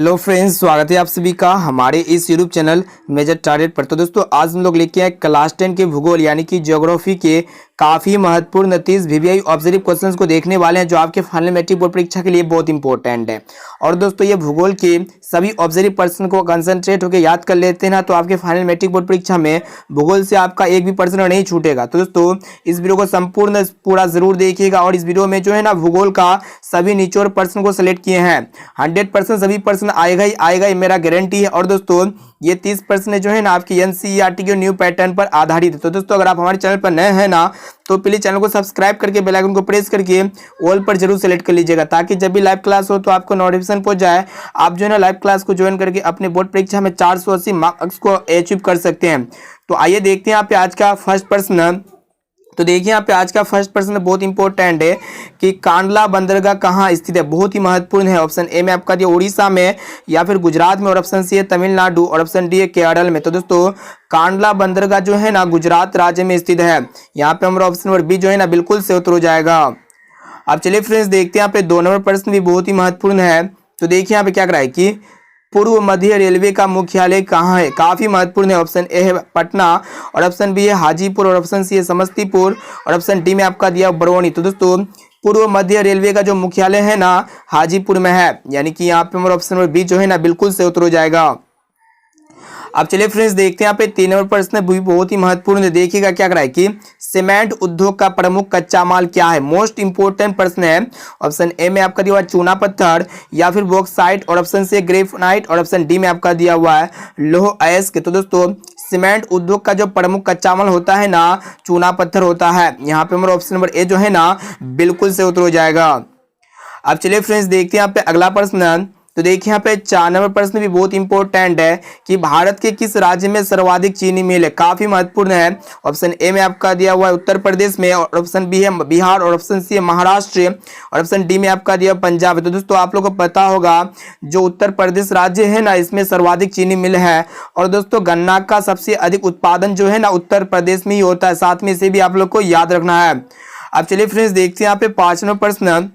Hello friends, स्वागत है आप सभी का हमारे इस यूट्यूब चैनल मेजर टारगेट पर। तो दोस्तों आज हम लोग लेके आए क्लास 10 के भूगोल यानी कि ज्योग्राफी के काफ़ी महत्वपूर्ण 30 वीवीआई ऑब्जर्व क्वेश्चंस को देखने वाले हैं जो आपके फाइनल मैट्रिक बोर्ड परीक्षा के लिए बहुत इंपॉर्टेंट है। और दोस्तों ये भूगोल के सभी ऑब्जर्व पर्सन को कंसंट्रेट होकर याद कर लेते हैं ना, तो आपके फाइनल मैट्रिक बोर्ड परीक्षा में भूगोल से आपका एक भी पर्सन नहीं छूटेगा। तो दोस्तों इस वीडियो को संपूर्ण पूरा जरूर देखिएगा। और इस वीडियो में जो है ना भूगोल का सभी निचोड़ पर्सन को सिलेक्ट किए हैं। 100% सभी पर्सन आएगा ही आएगा, ये मेरा गारंटी है। और दोस्तों ये 30% जो है ना आपकी एनसीईआरटी के न्यू पैटर्न पर आधारित है। तो दोस्तों अगर आप हमारे चैनल पर नए हैं ना, तो प्लीज चैनल को सब्सक्राइब करके बेल आइकन को प्रेस करके ऑल पर जरूर सेलेक्ट कर लीजिएगा, ताकि जब भी लाइव क्लास हो तो आपको नोटिफिकेशन पहुंच जाए। आप जो है ना लाइव क्लास को ज्वाइन करके अपने बोर्ड परीक्षा में 480 मार्क्स को अचीव कर सकते हैं। तो आइए देखते हैं यहाँ पे आज का फर्स्ट प्रश्न। तो देखिए यहाँ पे आज का फर्स्ट प्रश्न बहुत इंपॉर्टेंट है कि कांडला बंदरगाह कहाँ स्थित है। बहुत ही महत्वपूर्ण है। ऑप्शन ए में आपका दिया उड़ीसा में, या फिर गुजरात में, और ऑप्शन सी है तमिलनाडु, और ऑप्शन डी है केरल में। तो दोस्तों कांडला बंदरगाह जो है ना गुजरात राज्य में स्थित है। यहाँ पे हमारा ऑप्शन नंबर बी जो है ना बिल्कुल से उत्तर हो जाएगा। अब चलिए फ्रेंड्स देखते हैं यहाँ पे 2 नंबर प्रश्न भी बहुत ही महत्वपूर्ण है। तो देखिए यहाँ पे क्या कराए कि पूर्व मध्य रेलवे का मुख्यालय कहाँ है। काफी महत्वपूर्ण है। ऑप्शन ए है पटना, और ऑप्शन बी है हाजीपुर, और ऑप्शन सी है समस्तीपुर, और ऑप्शन डी में आपका दिया बरौनी। तो दोस्तों पूर्व मध्य रेलवे का जो मुख्यालय है ना हाजीपुर में है, यानी कि यहाँ पे हमारा ऑप्शन नंबर बी जो है ना बिल्कुल से उत्तर हो जाएगा। अब चलिए फ्रेंड्स देखते हैं यहाँ पे 3 नंबर प्रश्न भी बहुत ही महत्वपूर्ण है। देखिएगा क्या कराए कि सीमेंट उद्योग का प्रमुख कच्चा माल क्या है। मोस्ट इंपोर्टेंट प्रश्न है। ऑप्शन ए में आपका दिया हुआ है चूना पत्थर, या फिर बॉक्साइट, और ऑप्शन सी ग्रेफाइट, और ऑप्शन डी में आपका दिया हुआ है लौह अयस्क। तो दोस्तों सीमेंट उद्योग का जो प्रमुख कच्चा माल होता है ना चूना पत्थर होता है। यहाँ पे हमारा ऑप्शन नंबर ए जो है ना बिल्कुल से उत्तर हो जाएगा। अब चलिए फ्रेंड्स देखते हैं यहाँ पे अगला प्रश्न। तो देखिए यहाँ पे 4 नंबर प्रश्न भी बहुत इंपॉर्टेंट है कि भारत के किस राज्य में सर्वाधिक चीनी मिल है। काफी महत्वपूर्ण है। ऑप्शन ए में आपका दिया हुआ है उत्तर प्रदेश में, और ऑप्शन बी है बिहार, और ऑप्शन सी है महाराष्ट्र, और ऑप्शन डी में आपका दिया पंजाब है। तो दोस्तों आप लोगों को पता होगा जो उत्तर प्रदेश राज्य है ना इसमें सर्वाधिक चीनी मिल है। और दोस्तों गन्ना का सबसे अधिक उत्पादन जो है ना उत्तर प्रदेश में ही होता है। साथ में इसे भी आप लोग को याद रखना है। अब चलिए फ्रेंड्स देखते हैं यहाँ पे 5 नंबर प्रश्न।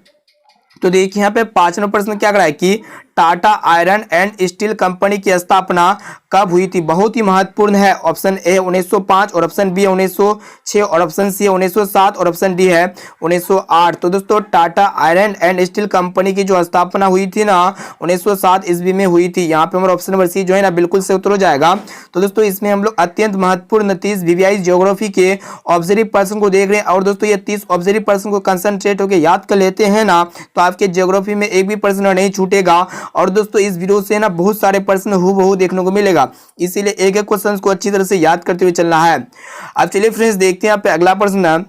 तो देखिए यहाँ पे 5 नंबर प्रश्न क्या कराए कि Tata iron and steel company की स्थापना कब हुई थी। बहुत ही महत्वपूर्ण है। ऑप्शन ए 1905, और ऑप्शन बी 1906, और ऑप्शन सी 1907, और ऑप्शन डी है 1908। तो दोस्तों Tata iron and steel company की जो स्थापना हुई थी ना 1907 ईस्वी में हुई थी। यहाँ पे हमारा ऑप्शन नंबर सी जो है ना बिल्कुल से उत्तर हो जाएगा। तो दोस्तों इसमें हम लोग अत्यंत महत्वपूर्ण 30 वीवीआई ज्योग्राफी के ऑब्जर्व पर्सन को देख रहे हैं। और दोस्तों ये 30 ऑब्जर्व पर्सन को कंसंट्रेट होकर याद कर लेते हैं ना, तो आपके ज्योग्राफी में एक भी प्रश्न नहीं छूटेगा। और दोस्तों इस वीडियो से ना बहुत सारे प्रश्न हूबहू देखने को मिलेगा, इसीलिए एक एक क्वेश्चन को अच्छी तरह से याद करते हुए चलना है। अब चलिए फ्रेंड्स देखते हैं यहाँ पे अगला प्रश्न।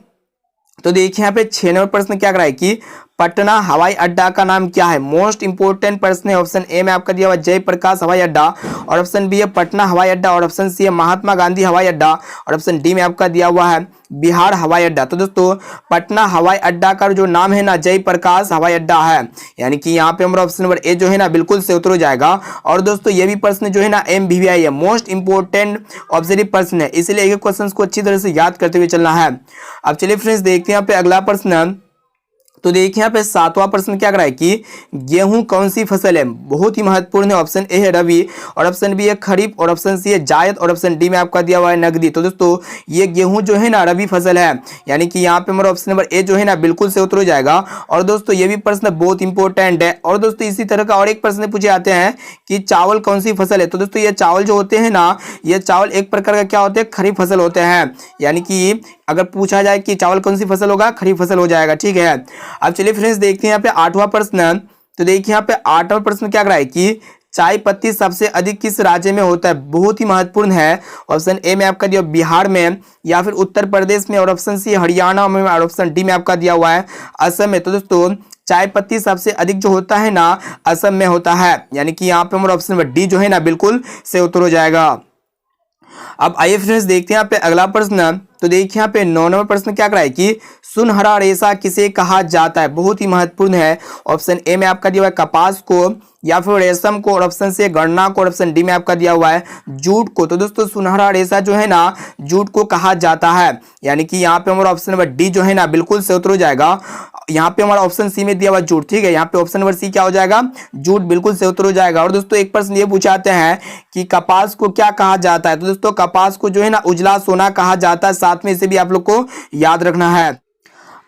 तो देखिए यहाँ पे 6 नंबर प्रश्न क्या कराए कि पटना हवाई अड्डा का नाम क्या है। मोस्ट इंपोर्टेंट प्रश्न है। ऑप्शन ए में आपका दिया हुआ जयप्रकाश हवाई अड्डा, और ऑप्शन बी है पटना हवाई अड्डा, और ऑप्शन सी है महात्मा गांधी हवाई अड्डा, और ऑप्शन डी में आपका दिया हुआ है बिहार हवाई अड्डा। तो दोस्तों पटना हवाई अड्डा का जो नाम है ना जयप्रकाश हवाई अड्डा है, यानी कि यहाँ पे हमारा ऑप्शन नंबर ए जो है ना बिल्कुल से उत्तर हो जाएगा। और दोस्तों ये भी प्रश्न जो है ना MVVI है, मोस्ट इंपोर्टेंट ऑब्जर्व प्रश्न है, इसलिए एक क्वेश्चन को अच्छी तरह से याद करते हुए चलना है। अब चलिए फ्रेंड्स देखते हैं यहाँ पे अगला प्रश्न। तो देखिए यहाँ पे 7वां प्रश्न क्या कराए कि गेहूं कौन सी फसल है। बहुत ही महत्वपूर्ण है। ऑप्शन ए है रबी, और ऑप्शन बी है खरीफ, और ऑप्शन सी है जायद, और ऑप्शन डी में आपका दिया हुआ है नकदी। तो दोस्तों ये गेहूं जो है ना रबी फसल है, यानी कि यहाँ पे हमारा ऑप्शन नंबर ए जो है ना बिल्कुल से उत्तर हो जाएगा। और दोस्तों ये भी प्रश्न बहुत इंपॉर्टेंट है। और दोस्तों इसी तरह का और एक प्रश्न पूछे जाते हैं कि चावल कौन सी फसल है। तो दोस्तों ये चावल जो होते हैं ना, ये चावल एक प्रकार का क्या होते हैं, खरीफ फसल होते हैं। यानी कि अगर पूछा जाए कि चावल कौन सी फसल होगा, खरीफ फसल हो जाएगा। ठीक है। अब चलिए फ्रेंड्स देखते हैं यहाँ पे 8वां प्रश्न। तो देखिए यहाँ पे 8वां प्रश्न क्या कराए कि चाय पत्ती सबसे अधिक किस राज्य में होता है। बहुत ही महत्वपूर्ण है। ऑप्शन ए में आपका दिया बिहार में, या फिर उत्तर प्रदेश में, और ऑप्शन सी हरियाणा में, और ऑप्शन डी में आपका दिया हुआ है असम में। तो दोस्तों चाय पत्ती सबसे अधिक जो होता है ना असम में होता है, यानी कि यहाँ पे हमारा ऑप्शन नंबर डी जो है ना बिल्कुल से उत्तर हो जाएगा। अब आइए फ्रेंड्स देखते हैं यहाँ पे अगला प्रश्न। तो देखिए यहाँ पे 9 नंबर प्रश्न क्या कराए कि सुनहरा रेशा किसे कहा जाता है। बहुत ही महत्वपूर्ण है। ऑप्शन ए में आपका दिया हुआ है कपास को, या फिर रेशम को, और ऑप्शन से गन्ना को, और ऑप्शन डी में आपका दिया हुआ है जूट को। तो दोस्तों सुनहरा रेशा जो है ना जूट को कहा जाता है, यानी कि यहाँ पे हमारा ऑप्शन नंबर डी जो है ना बिल्कुल से उत्तर हो जाएगा। यहाँ पे हमारा ऑप्शन सी में दिया हुआ जूट, ठीक है। यहाँ पे ऑप्शन नंबर सी क्या हो जाएगा, जूट, बिल्कुल सही उत्तर हो जाएगा। और दोस्तों एक प्रश्न ये पूछाते हैं कि कपास को क्या कहा जाता है, तो दोस्तों कपास को जो है ना उजला सोना कहा जाता है, साथ में इसे भी आप लोग को याद रखना है।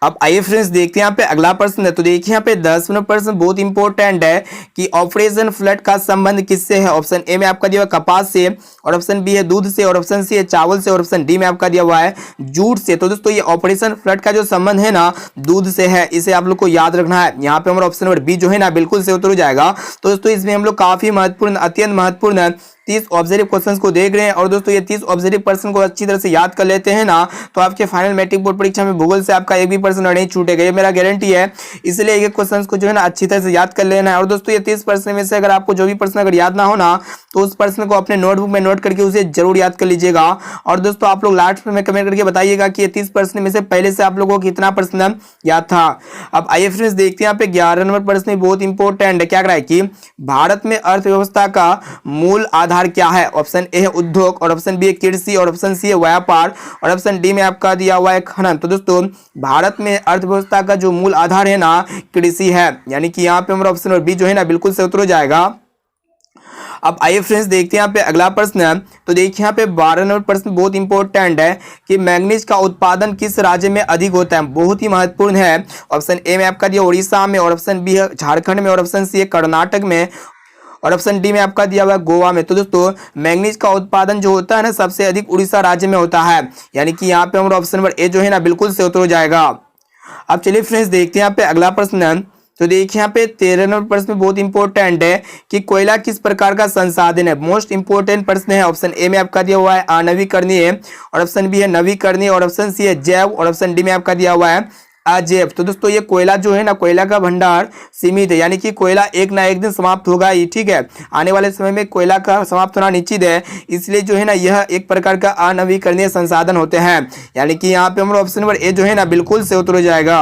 अब आइए फ्रेंड्स देखते हैं यहाँ पे अगला प्रश्न है। तो देखिए यहाँ पे 10वां प्रश्न बहुत इंपॉर्टेंट है कि ऑपरेशन फ्लड का संबंध किससे है। ऑप्शन ए में आपका दिया हुआ कपास से, और ऑप्शन बी है दूध से, और ऑप्शन सी है चावल से, और ऑप्शन डी में आपका दिया हुआ है जूट से। तो दोस्तों ये ऑपरेशन फ्लड का जो संबंध है ना दूध से है, इसे आप लोग को याद रखना है। यहाँ पे हमारा ऑप्शन नंबर बी जो है ना बिल्कुल से उत्तर हो जाएगा। तो दोस्तों इसमें हम लोग काफी महत्वपूर्ण, अत्यंत महत्वपूर्ण 30 ऑब्जेक्टिव क्वेश्चंस को देख रहे हैं। और दोस्तों ये 30 ऑब्जेक्टिव प्रश्न को अच्छी तरह से याद कर लेते हैं ना, तो आपके फाइनल मैट्रिक बोर्ड परीक्षा में भूगोल से आपका एक भी प्रश्न नहीं छूटेगा, ये मेरा गारंटी है। इसलिए एक क्वेश्चंस को जो है ना अच्छी तरह से याद कर लेना है। और दोस्तों ये 30 प्रश्न में से अगर आपको जो भी प्रश्न अगर याद ना हो ना, तो उस प्रश्न को अपने नोटबुक में नोट करके उसे जरूर याद कर लीजिएगा। और दोस्तों आप लोग लास्ट में कमेंट करके बताइएगा कि ये 30 प्रश्न में से पहले से आप लोगों को कितना प्रश्न याद था। अब आइए फ्रेंड्स देखते हैं यहाँ पे 11 नंबर प्रश्न बहुत इंपॉर्टेंट है। क्या कह रहा है कि भारत में अर्थव्यवस्था का मूल आधार क्या है। ऑप्शन ए है उद्योग, और ऑप्शन बी है कृषि, और ऑप्शन सी है व्यापार, और ऑप्शन डी में आपका दिया हुआ है खनन। तो दोस्तों भारत में अर्थव्यवस्था का जो मूल आधार है ना कृषि है, यानी कि यहाँ पे हमारा ऑप्शन नंबर बी जो है ना बिल्कुल से उत्तर हो जाएगा। अब आइए फ्रेंड्स देखते हैं यहाँ पे अगला प्रश्न है। तो देखिए यहाँ पे 12 नंबर प्रश्न बहुत इंपॉर्टेंट है कि मैंगनीज का उत्पादन किस राज्य में अधिक होता है, बहुत ही महत्वपूर्ण है। ऑप्शन ए में आपका दिया उड़ीसा में, और ऑप्शन बी है झारखंड में, और ऑप्शन सी है कर्नाटक में, और ऑप्शन डी में आपका दिया हुआ है गोवा में। तो दोस्तों मैंगनीज का उत्पादन जो होता है ना सबसे अधिक उड़ीसा राज्य में होता है, यानी कि यहाँ पे हमारा ऑप्शन नंबर ए जो है ना बिल्कुल से उत्तर हो जाएगा। अब चलिए फ्रेंड्स देखते हैं यहाँ पे अगला प्रश्न है। तो देखिए यहाँ पे 13 नंबर प्रश्न बहुत इंपॉर्टेंट है कि कोयला किस प्रकार का संसाधन है, मोस्ट इंपॉर्टेंट प्रश्न है। ऑप्शन ए में आपका दिया हुआ है आणविकरणीय, और ऑप्शन बी है नवीकरणीय, और ऑप्शन सी है जैव, और ऑप्शन डी में आपका दिया हुआ है अजैव। तो दोस्तों ये कोयला जो है ना, कोयला का भंडार सीमित है, यानी कि कोयला एक ना एक दिन समाप्त होगा ही, ठीक है। आने वाले समय में कोयला का समाप्त होना निश्चित है, इसलिए जो है ना यह एक प्रकार का अनवीकरणीय संसाधन होते हैं, यानी कि यहाँ पे हमारा ऑप्शन नंबर ए जो है ना बिल्कुल से उत्तर हो जाएगा।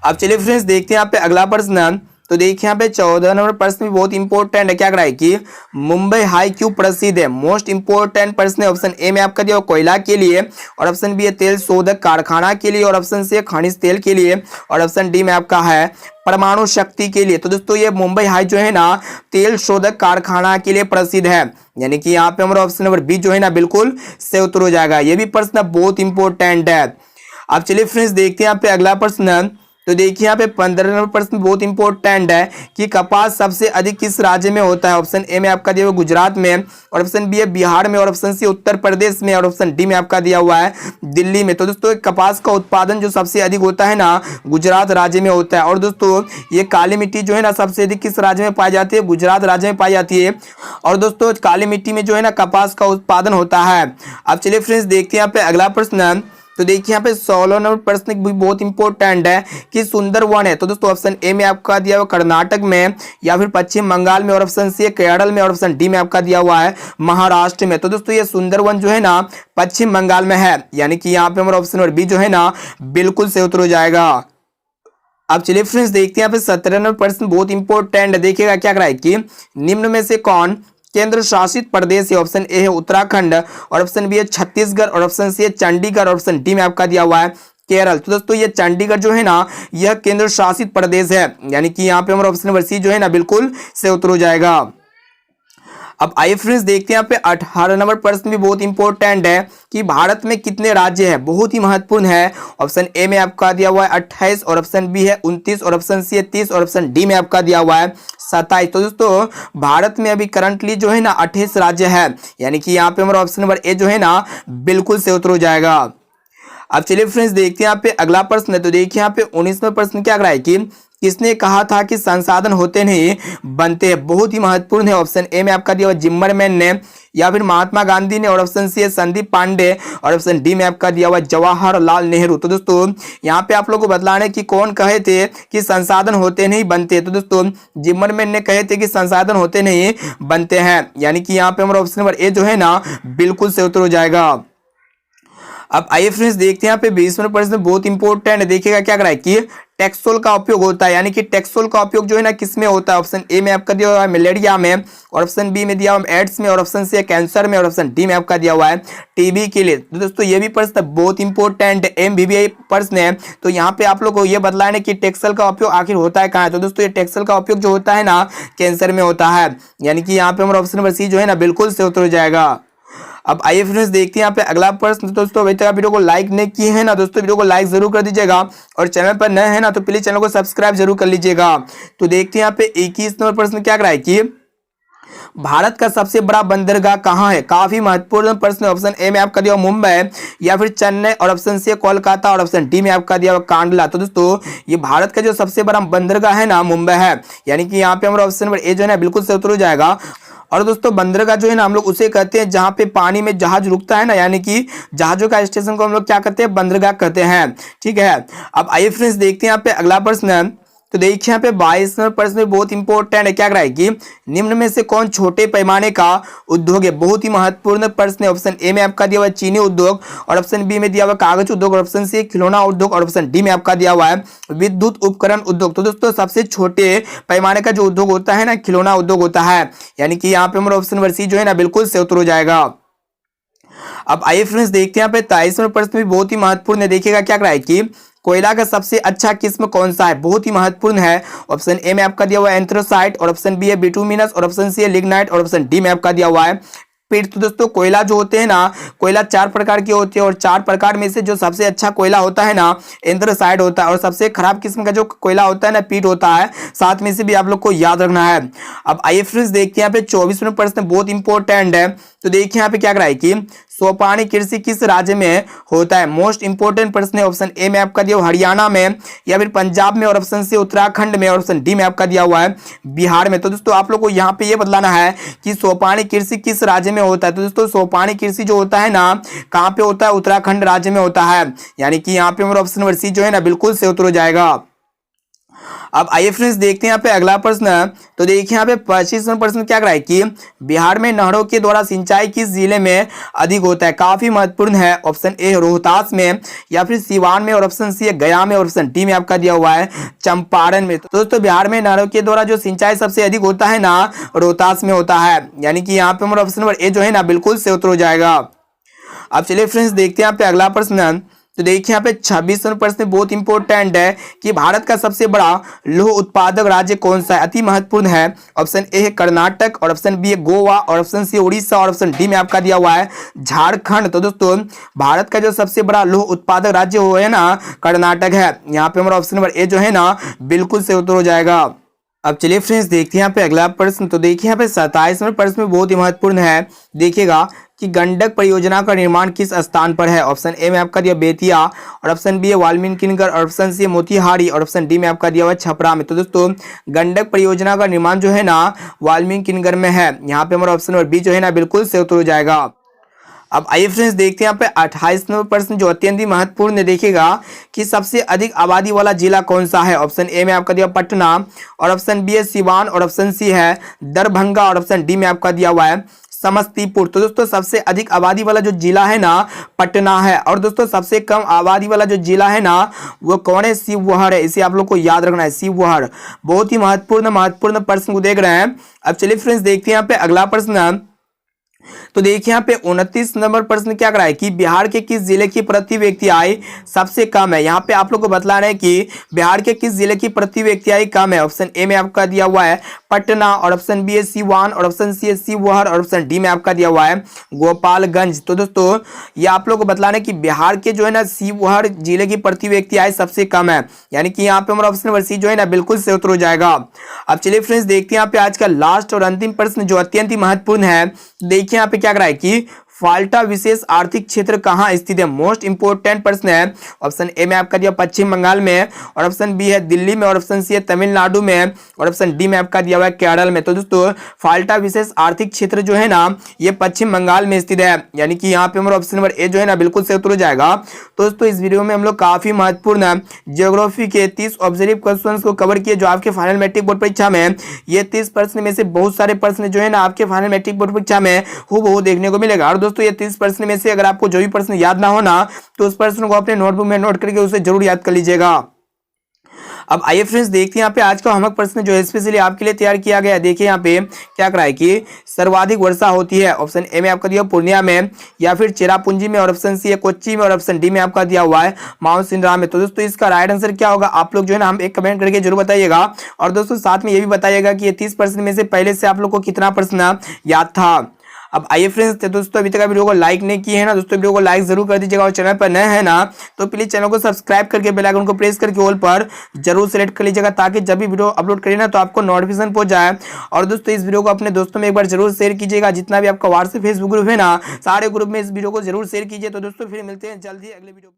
अब चलिए फ्रेंड्स देखते हैं यहाँ पे अगला प्रश्न। तो देखिए यहाँ पे 14 नंबर प्रश्न भी बहुत इंपॉर्टेंट है। क्या कह रहा है कि मुंबई हाई क्यों प्रसिद्ध है, मोस्ट इंपॉर्टेंट प्रश्न है। ऑप्शन ए में आपका दिया कोयला के लिए, और ऑप्शन बी है तेल शोधक कारखाना के लिए, और ऑप्शन सी है खनिज तेल के लिए, और ऑप्शन डी में आपका है परमाणु शक्ति के लिए। तो दोस्तों ये मुंबई हाई जो है ना तेल शोधक कारखाना के लिए प्रसिद्ध है, यानी कि यहाँ पे हमारा ऑप्शन नंबर बी जो है ना बिल्कुल से उत्तर हो जाएगा। ये भी प्रश्न बहुत इंपॉर्टेंट है। अब चलिए फ्रेंड्स देखते हैं यहाँ पे अगला प्रश्न। तो देखिए यहाँ पे 15 नंबर प्रश्न बहुत इंपॉर्टेंट है कि कपास सबसे अधिक किस राज्य में होता है। ऑप्शन ए में आपका दिया हुआ गुजरात में, और ऑप्शन बी है बिहार में, और ऑप्शन सी उत्तर प्रदेश में, और ऑप्शन डी में आपका दिया हुआ है दिल्ली में। तो दोस्तों कपास का उत्पादन जो सबसे अधिक होता है ना गुजरात राज्य में होता है। और दोस्तों ये काली मिट्टी जो है ना सबसे अधिक किस राज्य में पाई जाती है, गुजरात राज्य में पाई जाती है। और दोस्तों काली मिट्टी में जो है ना कपास का उत्पादन होता है। अब चलिए फ्रेंड्स देखते हैं यहाँ पे अगला प्रश्न। तो देखिए यहाँ पे 16 नंबर प्रश्न भी बहुत इंपॉर्टेंट है कि सुंदरवन है। तो दोस्तों ऑप्शन ए में आपका दिया हुआ कर्नाटक में, या फिर पश्चिम बंगाल में, और ऑप्शन सी है केरल में, और ऑप्शन डी में आपका दिया हुआ है महाराष्ट्र में। तो दोस्तों ये सुंदरवन जो है ना पश्चिम बंगाल में है, यानी कि यहाँ पे हमारा ऑप्शन नंबर बी जो है ना बिल्कुल से उत्तर हो जाएगा। अब चलिए फ्रेंड्स देखते हैं यहाँ पे 17 नंबर प्रश्न बहुत इंपॉर्टेंट है। देखिएगा क्या कह रहा है कि निम्न में से कौन केंद्र शासित प्रदेश है। ऑप्शन ए है उत्तराखंड, और ऑप्शन बी है छत्तीसगढ़, और ऑप्शन सी है चंडीगढ़, और ऑप्शन डी में आपका दिया हुआ है केरल। तो दोस्तों ये चंडीगढ़ जो है ना यह केंद्र शासित प्रदेश है, यानी कि यहाँ पे हमारा ऑप्शन नंबर सी जो है ना बिल्कुल से उत्तर हो जाएगा। अब आइए फ्रेंड्स देखते हैं यहाँ पे 18 नंबर प्रश्न भी बहुत इंपॉर्टेंट है कि भारत में कितने राज्य हैं, बहुत ही महत्वपूर्ण है। ऑप्शन ए में आपका दिया हुआ है 28, और ऑप्शन बी है 29, और ऑप्शन सी है 30, और ऑप्शन डी में आपका दिया हुआ है 27। तो दोस्तों भारत में अभी करंटली जो है ना 28 राज्य है, यानी कि यहाँ पे हमारा ऑप्शन नंबर ए जो है ना बिल्कुल से उत्तर हो जाएगा। अब चलिए फ्रेंड्स देखते हैं यहाँ पे अगला प्रश्न है। तो देखिए यहाँ पे 19वां प्रश्न क्या कह रहा है कि किसने कहा था कि संसाधन होते नहीं बनते हैं, बहुत ही महत्वपूर्ण है। ऑप्शन ए में आपका दिया हुआ जिम्मरमैन ने, या फिर महात्मा गांधी ने, और ऑप्शन सी है संदीप पांडे, और ऑप्शन डी में आपका दिया हुआ जवाहरलाल नेहरू। तो दोस्तों यहाँ पे आप लोग को बतलाना है कि कौन कहे थे कि संसाधन होते नहीं बनते। तो दोस्तों जिम्मरमैन ने कहे थे कि संसाधन होते नहीं बनते हैं, यानी कि यहाँ पे हमारा ऑप्शन नंबर ए जो है ना बिल्कुल से उत्तर हो जाएगा। अब आइए फ्रेंड्स देखते हैं यहाँ पे 20वां प्रश्न बहुत इंपॉर्टेंट है। देखिएगा क्या कह रहा है कि टेक्सोल का उपयोग होता है, यानी कि टेक्सोल का उपयोग जो है ना किस में होता है? ऑप्शन ए में आपका दिया हुआ है मलेरिया में, और ऑप्शन बी में दिया हुआ है एड्स में, और ऑप्शन सी कैंसर में, और ऑप्शन डी में आपका दिया हुआ है टीबी के लिए। तो दोस्तों ये भी प्रश्न बहुत इंपॉर्टेंट MBBI प्रश्न है। तो यहाँ पे आप लोग को ये बतलाना है कि टेक्सोल का उपयोग आखिर होता है कहाँ है? तो दोस्तों ये टेक्सोल का उपयोग जो होता है ना कैंसर में होता है, यानी कि यहाँ पे हमारा ऑप्शन नंबर सी जो है ना बिल्कुल से उत्तर हो जाएगा। अब आइए फ्रेंड्स देखते हैं यहाँ पे अगला प्रश्न। दोस्तों अभी तक आप वीडियो को लाइक नहीं किए हैं ना दोस्तों, वीडियो को लाइक जरूर कर दीजिएगा, और चैनल पर नए हैं ना तो प्लीज चैनल को सब्सक्राइब जरूर कर लीजिएगा। तो देखते हैं यहाँ पे 21 नंबर प्रश्न क्या कराए कि भारत का सबसे बड़ा बंदरगाह कहाँ है? काफी महत्वपूर्ण प्रश्न। ऑप्शन ए में आपका दिया हुआ मुंबई, या फिर चेन्नई, और ऑप्शन सी कोलकाता, और ऑप्शन डी में आपका दिया हुआ कांडला। तो दोस्तों ये भारत का जो सबसे बड़ा बंदरगाह है ना मुंबई है, यानी कि यहाँ पे हमारा ऑप्शन नंबर ए जो है ना बिल्कुल से उत्तर हो जाएगा। और दोस्तों बंदरगाह जो है ना हम लोग उसे कहते हैं जहाँ पे पानी में जहाज रुकता है ना, यानी कि जहाजों का स्टेशन को हम लोग क्या कहते हैं? बंदरगाह कहते हैं। ठीक है, अब आइए फ्रेंड्स देखते हैं यहाँ पे अगला प्रश्न। तो देखिए यहाँ पे 22 नंबर प्रश्न में बहुत इंपॉर्टेंट है, क्या कराएगी? निम्न में से कौन छोटे पैमाने का उद्योग है? बहुत ही महत्वपूर्ण प्रश्न है। ऑप्शन ए में आपका दिया हुआ है चीनी उद्योग, और ऑप्शन बी में दिया हुआ कागज उद्योग, और ऑप्शन सी खिलौना उद्योग, और ऑप्शन डी में आपका दिया हुआ है विद्युत उपकरण उद्योग। तो दोस्तों सबसे छोटे पैमाने का जो उद्योग होता है ना खिलौना उद्योग होता है, यानी कि यहाँ पे हमारा ऑप्शन नंबर सी जो है ना बिल्कुल से उत्तर हो जाएगा। अब आइए फ्रेंड्स देखते हैं यहाँ पे 23 नंबर प्रश्न भी बहुत ही महत्वपूर्ण है। देखिएगा क्या कराए कि कोयला का सबसे अच्छा किस्म कौन सा है? बहुत ही महत्वपूर्ण है। ऑप्शन ए में आपका दिया हुआ है एंथ्रासाइट, और ऑप्शन बी है बिटुमिनस, और ऑप्शन सी है लिग्नाइट, और ऑप्शन डी में आपका दिया हुआ है पीट। तो दोस्तों कोयला जो होते हैं ना, कोयला 4 प्रकार के होते हैं, और 4 प्रकार में से जो सबसे अच्छा कोयला होता है ना एंथ्रासाइट होता है, और सबसे खराब किस्म का जो कोयला होता है ना पीट होता है। साथ में से भी आप लोग को याद रखना है। अब आइए फ्रेंड्स देखते हैं यहाँ पे 24वां प्रश्न बहुत इंपॉर्टेंट है। तो देखिए यहाँ पे क्या कराए कि सोपानी कृषि किस राज्य में होता है? मोस्ट इंपोर्टेंट प्रश्न है। ऑप्शन ए में आपका दिया हुआ हरियाणा में, या फिर पंजाब में, और ऑप्शन सी उत्तराखंड में, और ऑप्शन डी में आपका दिया हुआ है बिहार में। तो दोस्तों आप लोग को यहाँ पे ये बतलाना है कि सोपानी कृषि किस राज्य में होता है। तो दोस्तों सोपानी कृषि जो होता है ना कहाँ पे होता है? उत्तराखंड राज्य में होता है, यानी कि यहाँ पे हमारा ऑप्शन नंबर सी जो है ना बिल्कुल से उत्तर हो जाएगा। अब आइए फ्रेंड्स देखते हैं यहाँ पे अगला प्रश्न। तो देखिए यहाँ पे 25वां प्रश्न क्या कराए कि बिहार में नहरों के द्वारा सिंचाई किस जिले में अधिक होता है? काफी महत्वपूर्ण है। ऑप्शन ए रोहतास में, या फिर सिवान में, और ऑप्शन सी गया में, और ऑप्शन डी में आपका दिया हुआ है चंपारण में। तो दोस्तों बिहार में नहरों के द्वारा जो सिंचाई सबसे अधिक होता है ना रोहतास में होता है, यानी कि यहाँ पे हमारा ऑप्शन नंबर ए जो है ना बिल्कुल से उत्तर हो जाएगा। अब चलिए फ्रेंड्स देखते हैं यहाँ पे अगला प्रश्न। तो देखिए यहाँ पे 26वां प्रश्न बहुत इंपॉर्टेंट है कि भारत का सबसे बड़ा लौह उत्पादक राज्य कौन सा है? अति महत्वपूर्ण है। ऑप्शन ए है कर्नाटक, और ऑप्शन बी है गोवा, और ऑप्शन सी उड़ीसा, और ऑप्शन डी में आपका दिया हुआ है झारखंड। तो दोस्तों भारत का जो सबसे बड़ा लौह उत्पादक राज्य वो है ना कर्नाटक है। यहाँ पे हमारा ऑप्शन नंबर ए जो है ना बिल्कुल से उत्तर हो जाएगा। अब चलिए फ्रेंड्स देखते हैं यहाँ पे अगला प्रश्न। तो देखिए यहाँ पे 27वां प्रश्न में बहुत ही महत्वपूर्ण है। देखिएगा कि गंडक परियोजना का निर्माण किस स्थान पर है? ऑप्शन ए में आपका दिया बेतिया, और ऑप्शन बी है वाल्मीकिनगर, और ऑप्शन सी मोतिहारी, और ऑप्शन डी में आपका दिया हुआ छपरा में। तो दोस्तों गंडक परियोजना का निर्माण जो है ना वाल्मीकिनगर में है। यहाँ पे हमारा ऑप्शन नंबर बी जो है ना बिल्कुल से उत्तर हो जाएगा। अब आइए फ्रेंड्स देखते हैं यहाँ पे 28 नंबर प्रश्न जो अत्यंत ही महत्वपूर्ण है। देखिएगा कि सबसे अधिक आबादी वाला जिला कौन सा है? ऑप्शन ए में आपका दिया पटना, और ऑप्शन बी है सिवान, और ऑप्शन सी है दरभंगा, और ऑप्शन डी में आपका दिया हुआ है समस्तीपुर। तो दोस्तों सबसे अधिक आबादी वाला जो जिला है ना पटना है, और दोस्तों सबसे कम आबादी वाला जो जिला है ना वो कौन है? शिवहर है। इसे आप लोग को याद रखना है, शिवहर। बहुत ही महत्वपूर्ण प्रश्न को देख रहे हैं। अब चलिए फ्रेंड्स देखते हैं यहाँ पे अगला प्रश्न। तो देखिए यहाँ पे 29 नंबर प्रश्न क्या कराए कि बिहार के किस जिले की प्रति व्यक्ति आय सबसे कम है? यहाँ पे आप लोग को बतला रहे हैं कि बिहार के किस जिले की प्रति व्यक्ति आय कम है। ऑप्शन ए में आपका दिया हुआ है पटना, और ऑप्शन बी है सिवान, और ऑप्शन सी है शिवहर, और ऑप्शन डी में आपका दिया हुआ है गोपालगंज। तो दोस्तों ये आप लोग को बतला रहे हैं कि बिहार के जो है ना शिवहर जिले की प्रति व्यक्ति आय सबसे कम है, यानी कि यहाँ पे हमारा ऑप्शन नंबर सी जो है ना बिल्कुल से उत्तर हो जाएगा। अब चलिए फ्रेंड्स देखते हैं यहाँ पे आज का लास्ट और अंतिम प्रश्न जो अत्यंत ही महत्वपूर्ण है। देखिए यहाँ पे क्या कराए कि फाल्टा विशेष आर्थिक क्षेत्र कहाँ स्थित है? मोस्ट इंपोर्टेंट प्रश्न है। ऑप्शन ए में आपका दिया पश्चिम बंगाल में, और ऑप्शन बी है दिल्ली में, और ऑप्शन सी है तमिलनाडु में, और ऑप्शन डी में आपका दिया हुआ है केरल में। तो दोस्तों फाल्टा विशेष आर्थिक क्षेत्र जो है ना ये पश्चिम बंगाल में स्थित है, यानी कि यहाँ पे हमारा ऑप्शन नंबर ए जो है ना बिल्कुल से उत्तर हो जाएगा। तो दोस्तों इस वीडियो में हम लोग काफी महत्वपूर्ण ज्योग्राफी के 30 ऑब्जर्व क्वेश्चन को कवर किए जो आपके फाइनल मैट्रिक बोर्ड परीक्षा में ये 30 प्रश्न में से बहुत सारे प्रश्न जो है ना आपके फाइनल मैट्रिक बोर्ड परीक्षा में हूबहू देखने को मिलेगा। और दोस्तों ये 30 प्रश्न में से अगर आपको जो भी प्रश्न याद ना हो ना तो उस प्रश्न को अपने नोटबुक में नोट करके उसे जरूर याद कर लीजिएगा। अब आइए फ्रेंड्स देखते हैं यहाँ पे आज का होमवर्क प्रश्न जो है स्पेशली आपके लिए तैयार किया गया है। देखिए यहाँ पे क्या करा है कि सर्वाधिक वर्षा होती है ऑप्शन ए में आपका दिया पूर्णिया में, या फिर चेरापूंजी में, और ऑप्शन सी है कोच्चि में, और ऑप्शन डी में आपका दिया हुआ है माउंट सिंड्रा में। तो दोस्तों इसका राइट आंसर क्या होगा आप लोग जो है ना हम एक कमेंट करके जरूर बताइएगा। और दोस्तों साथ में ये भी बताइएगा कि ये 30% में से पहले से आप लोग को कितना प्रश्न याद था। अब आइए फ्रेंड्स, तो दोस्तों अभी तक वीडियो को लाइक नहीं किए हैं ना दोस्तों, वीडियो को लाइक जरूर कर दीजिएगा, और चैनल पर नए हैं ना तो प्लीज चैनल को सब्सक्राइब करके बेल आइकन को प्रेस करके ऑल पर जरूर सेलेक्ट कर लीजिएगा, ताकि जब भी वीडियो अपलोड करें ना तो आपको नोटिफिकेशन पहुंच जाए। और दोस्तों इस वीडियो को अपने दोस्तों में एक बार जरूर शेयर कीजिएगा, जितना भी आपका व्हाट्सएप फेसबुक ग्रुप है ना सारे ग्रुप में इस वीडियो को जरूर शेयर कीजिए। तो दोस्तों फिर मिलते हैं जल्द ही अगले वीडियो।